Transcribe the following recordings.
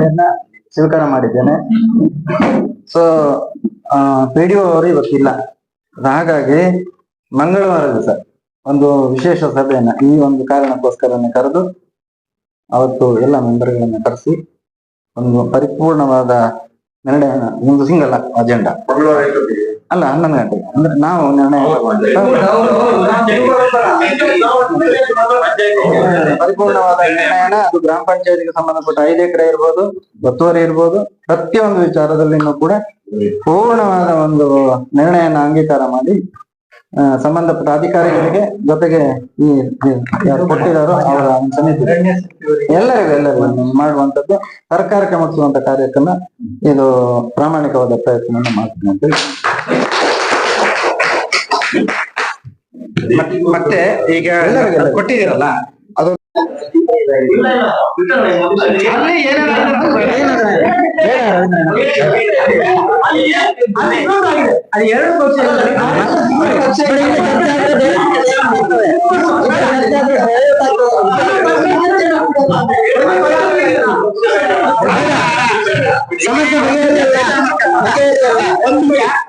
ಜವಾಬ್ದಾರಿಯನ್ನ ಸ್ವೀಕಾರ ಮಾಡಿದ್ದೇನೆ. ಸೊ PDO ಅವರು ಇವತ್ತಿಲ್ಲ, ಹಾಗಾಗಿ ಮಂಗಳವಾರ ದಿವಸ ಒಂದು ವಿಶೇಷ ಸಭೆಯನ್ನ ಈ ಒಂದು ಕಾರಣಕ್ಕೋಸ್ಕರನೇ ಕರೆದು ಅವತ್ತು ಎಲ್ಲ ಮೆಂಬರ್ಗಳನ್ನ ಕರೆಸಿ ಒಂದು ಪರಿಪೂರ್ಣವಾದ ನಿರ್ಣಯ, ಒಂದು ಸಿಂಗಲ್ ಅಜೆಂಡಾ ಅಲ್ಲ 11 ಗಂಟೆಗೆ ಅಂದ್ರೆ ನಾವು ನಿರ್ಣಯ ಪರಿಪೂರ್ಣವಾದ ನಿರ್ಣಯನ ಅದು ಗ್ರಾಮ ಪಂಚಾಯತಿಗೆ ಸಂಬಂಧಪಟ್ಟ 5 ಎಕರೆ ಇರ್ಬೋದು, ಒತ್ತುವರಿ ಇರ್ಬೋದು, ಪ್ರತಿಯೊಂದು ವಿಚಾರದಲ್ಲಿನೂ ಕೂಡ ಪೂರ್ಣವಾದ ಒಂದು ನಿರ್ಣಯನ ಅಂಗೀಕಾರ ಮಾಡಿ ಸಂಬಂಧಪಟ್ಟ ಅಧಿಕಾರಿಗಳಿಗೆ ಜೊತೆಗೆ ಈ ಯಾರು ಕೊಟ್ಟಿದ್ದಾರೋ ಅವರ ಸಮಿತಿ ಎಲ್ಲರಿಗೂ ಮಾಡುವಂತದ್ದು, ಸರ್ಕಾರಕ್ಕೆ ಮುಟ್ಟಿಸುವಂತ ಕಾರ್ಯಕ್ರಮ ಇದು ಪ್ರಾಮಾಣಿಕವಾದ ಪ್ರಯತ್ನವನ್ನು ಮಾಡ್ತೀನಿ ಅಂತ ಹೇಳಿ. ಮತ್ತೆ ಈಗ ಕೊಟ್ಟಿದ್ದೀರಲ್ಲ ಅದು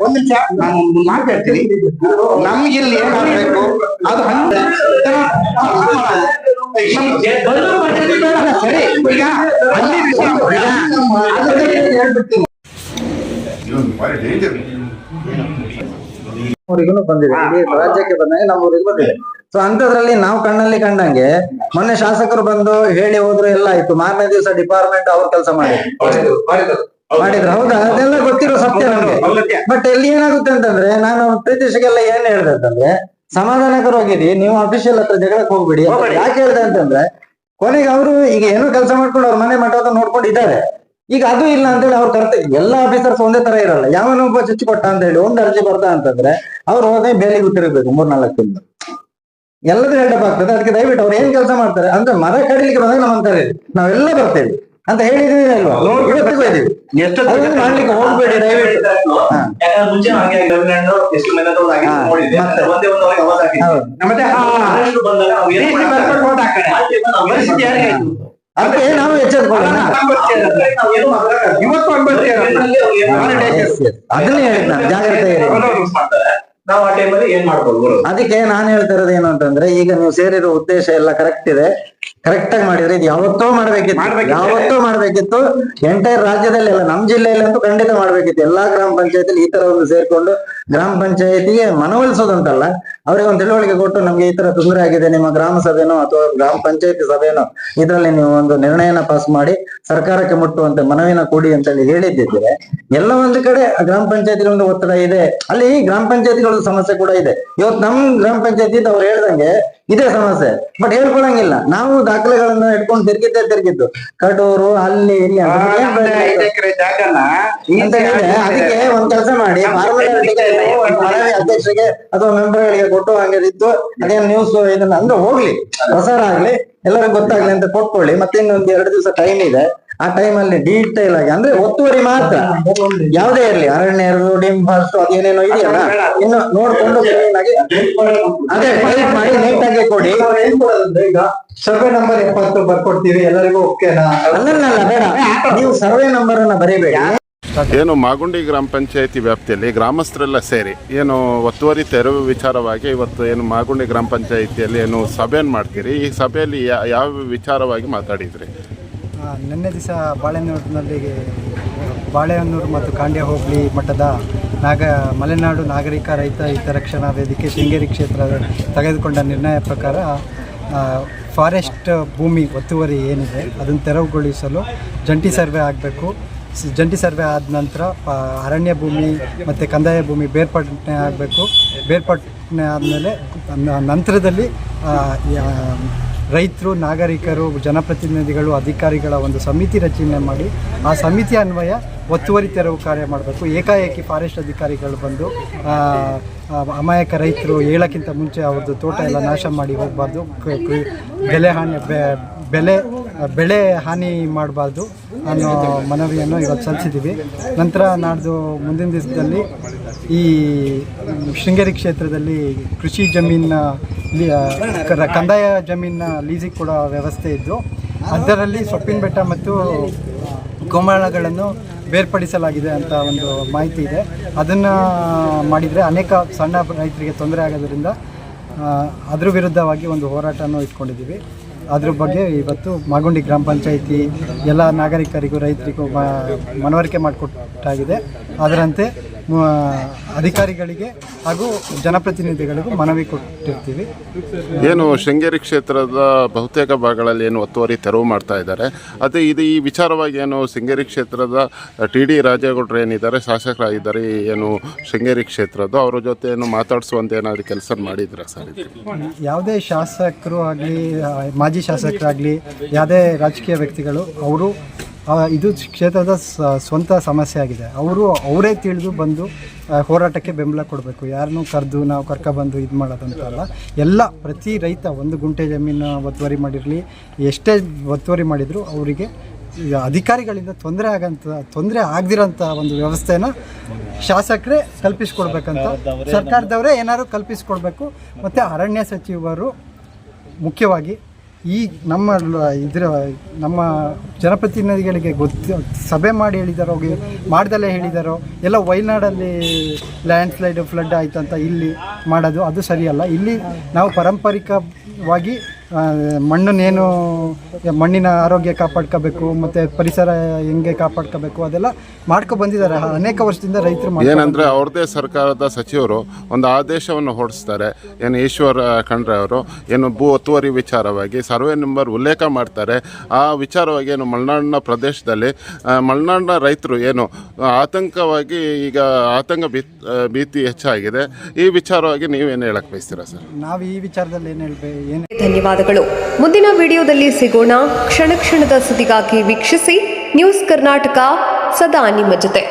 ಒಂದು ನಿಮಿಷ ನಾನು ಮಾತಾಡ್ತೀನಿ. ನಮ್ಗಿಲ್ಲಿ ಏನಾಗಬೇಕು ಅದು ಸರಿ. ಈಗ ಊರಿಗೂ ಬಂದಿದೆ, ಇಡೀ ರಾಜ್ಯಕ್ಕೆ ಬಂದಂಗೆ ನಮ್ಮ ಊರಿಗೆ ಬಂದಿದೆ. ಸೊ ಅಂತದ್ರಲ್ಲಿ ನಾವು ಕಣ್ಣಲ್ಲಿ ಕಂಡಂಗೆ ಮೊನ್ನೆ ಶಾಸಕರು ಬಂದು ಹೇಳಿ ಹೋದ್ರು, ಎಲ್ಲ ಆಯ್ತು. ಮಾರನೇ ದಿವಸ ಡಿಪಾರ್ಟ್ಮೆಂಟ್ ಅವ್ರ ಕೆಲಸ ಮಾಡಿದ್ರು. ಹೌದಾ? ಅದೆಲ್ಲ ಗೊತ್ತಿರೋ ಸತ್ಯ ನಮ್ಗೆ. ಬಟ್ ಎಲ್ಲಿ ಏನಾಗುತ್ತೆ ಅಂತಂದ್ರೆ, ನಾನು ಪ್ರೀತಿಸಿಗೆಲ್ಲ ಏನ್ ಹೇಳ್ದೆ ಅಂತಂದ್ರೆ, ಸಮಾಧಾನಕರವಾಗಿರಿ, ನೀವು ಅಫಿಷಿಯಲ್ ಹತ್ರ ಜಗಳಕ್ಕೆ ಹೋಗ್ಬಿಡಿ. ಯಾಕೆ ಹೇಳ್ದೆ ಅಂತಂದ್ರೆ, ಕೊನೆಗೆ ಅವರು ಈಗ ಏನೋ ಕೆಲಸ ಮಾಡ್ಕೊಂಡು ಅವ್ರ ಮನೆ ಮಠದ ನೋಡ್ಕೊಂಡಿದ್ದಾರೆ. ಈಗ ಅದು ಇಲ್ಲ ಅಂತೇಳಿ ಅವ್ರ ಕರ್ತವ್ಯ. ಎಲ್ಲ ಆಫೀಸರ್ಸ್ ಒಂದೇ ತರ ಇರಲ್ಲ. ಯಾವನೊಬ್ಬ ಚುಚ್ಚು ಕೊಟ್ಟ ಅಂತ ಹೇಳಿ ಒಂದು ಅರ್ಜಿ ಬರ್ದ ಅಂತಂದ್ರೆ ಅವ್ರು ಹೋದ್ರೆ ಬೇಲಿಗೆ ಗೊತ್ತಿರ್ಬೇಕು 3-4 ತಿಂಗಳು. ಎಲ್ಲದೂ ಹೆಲ್ಡಪ್ ಆಗ್ತದೆ. ಅದಕ್ಕೆ ದಯವಿಟ್ಟು ಅವ್ರು ಏನ್ ಕೆಲಸ ಮಾಡ್ತಾರೆ ಅಂದ್ರೆ, ಮರ ಕಡಿಲಿಕ್ಕೆ ಬಂದಾಗ ನಾವು ಅಂತಾರೆ ನಾವೆಲ್ಲ ಬರ್ತೇವೆ ಅಂತ ಹೇಳಿದೀವಿ ಅಲ್ವಾ, ಇವತ್ತಿಗೂ ಇದೀವಿ. ಮಾಡ್ಲಿಕ್ಕೆ ಹೋಗ್ಬೇಡಿ ದಯವಿಟ್ಟು. ಅದಕ್ಕೆ ನಾವು ಎಚ್ಚೆತ್ಕೊಳ್ಳೋಣ. ಅದನ್ನೇ ಹೇಳಿದ್ ನಾನು, ಜಾಗ್ರತೆ ಇರಿ. ಅದಕ್ಕೆ ನಾನು ಹೇಳ್ತಾ ಇರೋದು ಏನು ಅಂತಂದ್ರೆ, ಈಗ ನೀವು ಸೇರಿರೋ ಉದ್ದೇಶ ಎಲ್ಲ ಕರೆಕ್ಟ್ ಇದೆ, ಕರೆಕ್ಟ್ ಆಗಿ ಮಾಡಿದ್ರೆ ಇದು ಯಾವತ್ತೋ ಮಾಡ್ಬೇಕಿತ್ತು. ಎಂಟೈರ್ ರಾಜ್ಯದಲ್ಲಿ ಅಲ್ಲ, ನಮ್ಮ ಜಿಲ್ಲೆಯಲ್ಲಿ ಅಂತೂ ಖಂಡಿತ ಮಾಡ್ಬೇಕಿತ್ತು. ಎಲ್ಲಾ ಗ್ರಾಮ ಪಂಚಾಯತಿಲಿ ಈ ತರ ಒಂದು ಸೇರ್ಕೊಂಡು ಗ್ರಾಮ ಪಂಚಾಯತಿಗೆ ಮನವೊಲಿಸೋದಂತಲ್ಲ, ಅವ್ರಿಗೆ ಒಂದು ತಿಳುವಳಿಕೆ ಕೊಟ್ಟು, ನಮ್ಗೆ ಈ ತರ ತೊಂದರೆ ಆಗಿದೆ, ನಿಮ್ಮ ಗ್ರಾಮ ಸಭೆನೋ ಅಥವಾ ಗ್ರಾಮ ಪಂಚಾಯತಿ ಸಭೆನೋ ಇದರಲ್ಲಿ ನೀವು ಒಂದು ನಿರ್ಣಯನ ಪಾಸ್ ಮಾಡಿ ಸರ್ಕಾರಕ್ಕೆ ಮುಟ್ಟುವಂತೆ ಮನವಿನ ಕೊಡಿ ಅಂತೇಳಿ ಹೇಳಿದ್ದಿದ್ರೆ, ಎಲ್ಲ ಒಂದು ಕಡೆ ಗ್ರಾಮ ಪಂಚಾಯತಿಗಳ ಒಂದು ಒತ್ತಡ ಇದೆ, ಅಲ್ಲಿ ಗ್ರಾಮ ಪಂಚಾಯತಿಗಳ ಸಮಸ್ಯೆ ಕೂಡ ಇದೆ. ಇವತ್ತು ನಮ್ ಗ್ರಾಮ ಪಂಚಾಯತಿ ಅವ್ರು ಹೇಳ್ದಂಗೆ ಇದೇ ಸಮಸ್ಯೆ, ಬಟ್ ಹೇಳ್ಕೊಳಂಗಿಲ್ಲ. ನಾವು ದಾಖಲೆಗಳನ್ನ ಇಟ್ಕೊಂಡು ತಿರ್ಗಿದ್ದು ಕಡೂರು ಅಲ್ಲಿ ಇಲ್ಲಿ ಅದಕ್ಕೆ ಒಂದ್ ಕೆಲಸ ಮಾಡಿ, ಅಧ್ಯಕ್ಷರಿಗೆ ಅಥವಾ ಮೆಂಬರ್ಗಳಿಗೆ ಕೊಟ್ಟು ಹಂಗೆ ಇದ್ದು ಅದೇನು ನ್ಯೂಸ್ ಇದನ್ನ ಅಂದ್ರೆ ಹೋಗ್ಲಿ, ಪ್ರಸಾರ ಆಗ್ಲಿ, ಎಲ್ಲರಿಗೂ ಗೊತ್ತಾಗ್ಲಿ ಅಂತ ಕೊಟ್ಕೊಳ್ಳಿ. ಮತ್ತೆ ಇನ್ನೊಂದ್ 2 ದಿವಸ ಟೈಮ್ ಇದೆ. ಆ ಟೈಮ್ ಅಲ್ಲಿ ಡೀಟೇಲ್ ಆಗಿ ಅಂದ್ರೆ ಒತ್ತುವರಿ ಮಾತ್ರ, ಯಾವುದೇ ಇರ್ಲಿ, ಅರಣ್ಯ ಡಿಮ್ ಫಾರೆಸ್ಟ್ ಅದೇನೇನೋ ಇದೆಯಲ್ಲ, ಇನ್ನು ನೋಡ್ಕೊಂಡು ಕ್ಲೀನ್ ಆಗಿ ಅದೇ ಟೈಪ್ ಮಾಡಿ ನೀಟಾಗಿ ಕೊಡಿ. ಈಗ ಸರ್ವೆ ನಂಬರ್ 70 ಬರ್ಕೊಡ್ತೀವಿ ಎಲ್ಲರಿಗೂ, ಓಕೆನಾ? ಅಲ್ಲ ಬೇಡ, ನೀವು ಸರ್ವೆ ನಂಬರ್ ಅನ್ನ ಬರೀಬೇಡಿ. ಏನು ಮಾಗುಂಡಿ ಗ್ರಾಮ ಪಂಚಾಯತಿ ವ್ಯಾಪ್ತಿಯಲ್ಲಿ ಗ್ರಾಮಸ್ಥರೆಲ್ಲ ಸೇರಿ ಏನು ಒತ್ತುವರಿ ತೆರವು ವಿಚಾರವಾಗಿ ಇವತ್ತು ಏನು ಮಾಗುಂಡಿ ಗ್ರಾಮ ಪಂಚಾಯತಿಯಲ್ಲಿ ಏನು ಸಭೆಯನ್ನು ಮಾಡ್ತೀರಿ, ಈ ಸಭೆಯಲ್ಲಿ ಯಾವ ವಿಚಾರವಾಗಿ ಮಾತಾಡಿದ್ರಿ? ನಿನ್ನೆ ದಿವಸ ಬಾಳೆಹೊನ್ನೂರು ಮತ್ತು ಖಾಂಡ್ಯ ಹೋಬಳಿ ಮಟ್ಟದ ಮಲೆನಾಡು ನಾಗರಿಕ ರೈತ ಹಿತರಕ್ಷಣಾ ವೇದಿಕೆ ಶೃಂಗೇರಿ ಕ್ಷೇತ್ರ ತೆಗೆದುಕೊಂಡ ನಿರ್ಣಯ ಪ್ರಕಾರ ಫಾರೆಸ್ಟ್ ಭೂಮಿ ಒತ್ತುವರಿ ಏನಿದೆ ಅದನ್ನು ತೆರವುಗೊಳಿಸಲು ಜಂಟಿ ಸರ್ವೆ ಆಗಬೇಕು. ಜಂಟಿ ಸರ್ವೆ ಆದ ನಂತರ ಅರಣ್ಯ ಭೂಮಿ ಮತ್ತು ಕಂದಾಯ ಭೂಮಿ ಬೇರ್ಪಟ್ಟಣೆ ಆಗಬೇಕು. ಬೇರ್ಪಟ್ಟಣೆ ಆದಮೇಲೆ ನಂತರದಲ್ಲಿ ರೈತರು, ನಾಗರಿಕರು, ಜನಪ್ರತಿನಿಧಿಗಳು, ಅಧಿಕಾರಿಗಳ ಒಂದು ಸಮಿತಿ ರಚನೆ ಮಾಡಿ ಆ ಸಮಿತಿ ಅನ್ವಯ ಒತ್ತುವರಿ ತೆರವು ಕಾರ್ಯ ಮಾಡಬೇಕು. ಏಕಾಏಕಿ ಫಾರೆಸ್ಟ್ ಅಧಿಕಾರಿಗಳು ಬಂದು ಅಮಾಯಕ ರೈತರು ಹೇಳೋಕ್ಕಿಂತ ಮುಂಚೆ ಅವ್ರದ್ದು ತೋಟ ಎಲ್ಲ ನಾಶ ಮಾಡಿ ಹೋಗಬಾರ್ದು, ಬೆಳೆ ಹಾನಿ ಮಾಡಬಾರ್ದು ಅನ್ನೋ ಮನವಿಯನ್ನು ಇವತ್ತು ಸಲ್ಲಿಸಿದ್ದೀವಿ. ನಂತರ ನಾಡ್ದು ಮುಂದಿನ ದಿವಸದಲ್ಲಿ ಈ ಶೃಂಗೇರಿ ಕ್ಷೇತ್ರದಲ್ಲಿ ಕೃಷಿ ಜಮೀನಿನ ಕಂದಾಯ ಜಮೀನಿನ ಲೀಸಿಗೆ ಕೊಡೋ ವ್ಯವಸ್ಥೆ ಇದ್ದು, ಅದರಲ್ಲಿ ಸೊಪ್ಪಿನ ಬೆಟ್ಟ ಮತ್ತು ಗೋಮಾಳಗಳನ್ನು ಬೇರ್ಪಡಿಸಲಾಗಿದೆ ಅಂತ ಒಂದು ಮಾಹಿತಿ ಇದೆ. ಅದನ್ನು ಮಾಡಿದರೆ ಅನೇಕ ಸಣ್ಣ ರೈತರಿಗೆ ತೊಂದರೆ ಆಗೋದ್ರಿಂದ ಅದ್ರ ವಿರುದ್ಧವಾಗಿ ಒಂದು ಹೋರಾಟನೂ ಇಟ್ಕೊಂಡಿದ್ದೀವಿ. ಅದ್ರ ಬಗ್ಗೆ ಇವತ್ತು ಮಾಗುಂಡಿ ಗ್ರಾಮ ಪಂಚಾಯಿತಿ ಎಲ್ಲ ನಾಗರಿಕರಿಗೂ ರೈತರಿಗೂ ಮನವರಿಕೆ ಮಾಡಿಕೊಟ್ಟಾಗಿದೆ. ಅದರಂತೆ ಅಧಿಕಾರಿಗಳಿಗೆ ಹಾಗೂ ಜನಪ್ರತಿನಿಧಿಗಳಿಗೂ ಮನವಿ ಕೊಟ್ಟಿರ್ತೀವಿ. ಏನು ಶೃಂಗೇರಿ ಕ್ಷೇತ್ರದ ಬಹುತೇಕ ಭಾಗಗಳಲ್ಲಿ ಏನು ಒತ್ತುವರಿ ತೆರವು ಮಾಡ್ತಾ ಇದ್ದಾರೆ, ಅದೇ ಈ ವಿಚಾರವಾಗಿ ಏನು ಶೃಂಗೇರಿ ಕ್ಷೇತ್ರದ TD ರಾಜೇಗೌಡರು ಏನಿದ್ದಾರೆ ಶಾಸಕರಾಗಿದ್ದಾರೆ, ಏನು ಶೃಂಗೇರಿ ಕ್ಷೇತ್ರದ ಅವರ ಜೊತೆ ಏನು ಮಾತಾಡಿಸುವಂತೆ ಏನಾದರೂ ಕೆಲಸ ಮಾಡಿದ್ರೆ ಸರ್? ಯಾವುದೇ ಶಾಸಕರು ಆಗಲಿ ಮಾಜಿ ಶಾಸಕರಾಗಲಿ ಯಾವುದೇ ರಾಜಕೀಯ ವ್ಯಕ್ತಿಗಳು ಅವರು ಇದು ಕ್ಷೇತ್ರದ ಸ್ವಂತ ಸಮಸ್ಯೆ ಆಗಿದೆ. ಅವರೇ ತಿಳಿದು ಬಂದು ಹೋರಾಟಕ್ಕೆ ಬೆಂಬಲ ಕೊಡಬೇಕು. ಯಾರನ್ನೂ ಕರೆದು ನಾವು ಕರ್ಕೊಬಂದು ಇದು ಮಾಡೋದಂತಲ್ಲ. ಎಲ್ಲ ಪ್ರತಿ ರೈತ 1 ಗುಂಟೆ ಜಮೀನು ಒತ್ತುವರಿ ಮಾಡಿರಲಿ, ಎಷ್ಟೇ ಒತ್ತುವರಿ ಮಾಡಿದರೂ ಅವರಿಗೆ ಅಧಿಕಾರಿಗಳಿಂದ ತೊಂದರೆ ಆಗದಿರೋಂಥ ಒಂದು ವ್ಯವಸ್ಥೆನ ಶಾಸಕರೇ ಕಲ್ಪಿಸ್ಕೊಡ್ಬೇಕಂತ ಸರ್ಕಾರದವರೇ ಏನಾದ್ರು ಕಲ್ಪಿಸ್ಕೊಡ್ಬೇಕು. ಮತ್ತು ಅರಣ್ಯ ಸಚಿವರು ಮುಖ್ಯವಾಗಿ ಈ ನಮ್ಮ ಜನಪ್ರತಿನಿಧಿಗಳಿಗೆ ಸಭೆ ಮಾಡಿ ಹೇಳಿದಾರೋ ಮಾಡ್ದಲ್ಲೇ ಹೇಳಿದಾರೋ, ಎಲ್ಲ ವಯನಾಡಲ್ಲಿ ಲ್ಯಾಂಡ್ಸ್ಲೈಡ್ ಫ್ಲಡ್ ಆಯ್ತು ಅಂತ ಇಲ್ಲಿ ಮಾಡೋದು ಅದು ಸರಿಯಲ್ಲ. ಇಲ್ಲಿ ನಾವು ಪಾರಂಪರಿಕವಾಗಿ ಮಣ್ಣಿನ ಆರೋಗ್ಯ ಕಾಪಾಡ್ಕೋಬೇಕು, ಮತ್ತು ಪರಿಸರ ಹೆಂಗೆ ಕಾಪಾಡ್ಕೋಬೇಕು ಅದೆಲ್ಲ ಬಂದಿದ್ದಾರೆ ಅನೇಕ ವರ್ಷದಿಂದ ರೈತರು. ಏನಂದರೆ ಅವ್ರದ್ದೇ ಸರ್ಕಾರದ ಸಚಿವರು ಒಂದು ಆದೇಶವನ್ನು ಹೊರಡಿಸ್ತಾರೆ. ಏನು ಈಶ್ವರ್ ಖಂಡ್ರೆ ಅವರು ಏನು ಭೂ ಒತ್ತುವರಿ ವಿಚಾರವಾಗಿ ಸರ್ವೆ ನಂಬರ್ ಉಲ್ಲೇಖ ಮಾಡ್ತಾರೆ. ಆ ವಿಚಾರವಾಗಿ ಏನು ಮಲೆನಾಡಿನ ಪ್ರದೇಶದಲ್ಲಿ ಮಲೆನಾಡಿನ ರೈತರು ಏನು ಆತಂಕವಾಗಿ ಈಗ ಭೀತಿ ಹೆಚ್ಚಾಗಿದೆ. ಈ ವಿಚಾರವಾಗಿ ನೀವೇನು ಹೇಳಕ್ಕೆ ಬಯಸ್ತೀರಾ ಸರ್? ನಾವು ಈ ವಿಚಾರದಲ್ಲಿ ಏನು ಧನ್ಯವಾದಗಳು. ಮುಂದಿನ ವಿಡಿಯೋದಲ್ಲಿ ಸಿಗೋಣ. ಕ್ಷಣ ಕ್ಷಣದ ಸುದ್ದಿಗಾಗಿ ವೀಕ್ಷಿಸಿ ನ್ಯೂಸ್ ಕರ್ನಾಟಕ, ಸದಾ ನಿಮ್ಮ ಜೊತೆ.